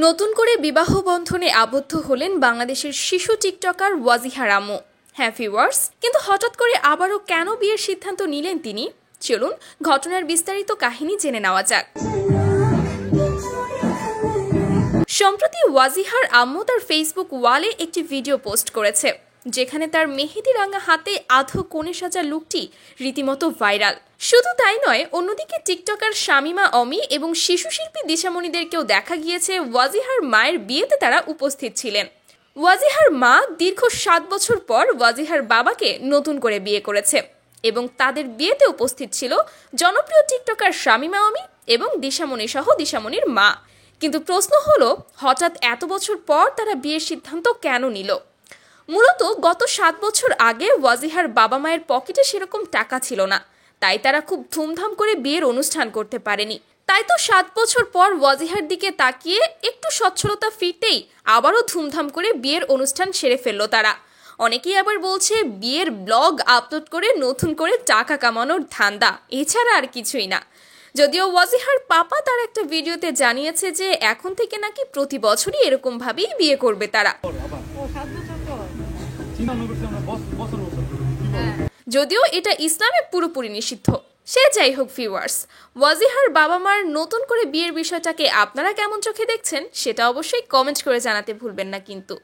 নতুন করে বিবাহ বন্ধনে আবদ্ধ হলেন বাংলাদেশের শিশু টিকটকার ওয়াজিহা রামু। হ্যাঁ ভিউয়ার্স, কিন্তু হঠাৎ করে আবারও কেন বিয়ের সিদ্ধান্ত নিলেন তিনি? চলুন ঘটনার বিস্তারিত কাহিনী জেনে নেওয়া যাক। সম্প্রতি ওয়াজিহার আম্মু তার ফেসবুক ওয়ালে একটি ভিডিও পোস্ট করেছে, যেখানে তার মেহেদি রাঙা হাতে আধো কোণে সাজা লুকটি রীতিমতো ভাইরাল। শুধু তাই নয়, অন্যদিকে টিকটকার শামিমা অমি এবং শিশু শিল্পী দিশামণিদেরকেও দেখা গিয়েছে ওয়াজিহার মায়ের বিয়েতে তারা উপস্থিত ছিলেন। ওয়াজিহার মা দীর্ঘ 7 বছর পর ওয়াজিহার বাবাকে নতুন করে বিয়ে করেছে এবং তাদের বিয়েতে উপস্থিত ছিল জনপ্রিয় টিকটকার শামিমা অমি এবং দিশামণি সহ দিশামণির মা। কিন্তু প্রশ্ন হলো, হঠাৎ এত বছর পর তারা বিয়ের সিদ্ধান্ত কেন নিল? মূলত গত 7 বছর আগে ওয়াজিহার বাবা মায়ের পকেটে সেরকম টাকা ছিল না, তাই তারা খুব ধুমধাম করে বিয়ের অনুষ্ঠান করতে পারেনি। তাই তো 7 বছর পর ওয়াজিহার দিকে তাকিয়ে একটু সচ্ছলতা ফিরতেই আবারও ধুমধাম করে বিয়ের অনুষ্ঠান সেরে ফেললো তারা। অনেকেই আবার বলছে বিয়ের ব্লগ আপলোড করে নতুন করে টাকা কামানোর ধান্দা, এছাড়া আর কিছুই না। যদিও ওয়াজিহার পাপা তার একটা ভিডিওতে জানিয়েছে যে এখন থেকে নাকি প্রতি বছরই এরকম ভাবেই বিয়ে করবে তারা। যদিও এটা ইসলামে পুরোপুরি নিষিদ্ধ। সে যাই হোক ভিউয়ার্স, ওয়াজিহার বাবা মার নতুন করে বিয়ের বিষয়টাকে আপনারা কেমন চোখে দেখছেন সেটা অবশ্যই কমেন্ট করে জানাতে ভুলবেন না কিন্তু।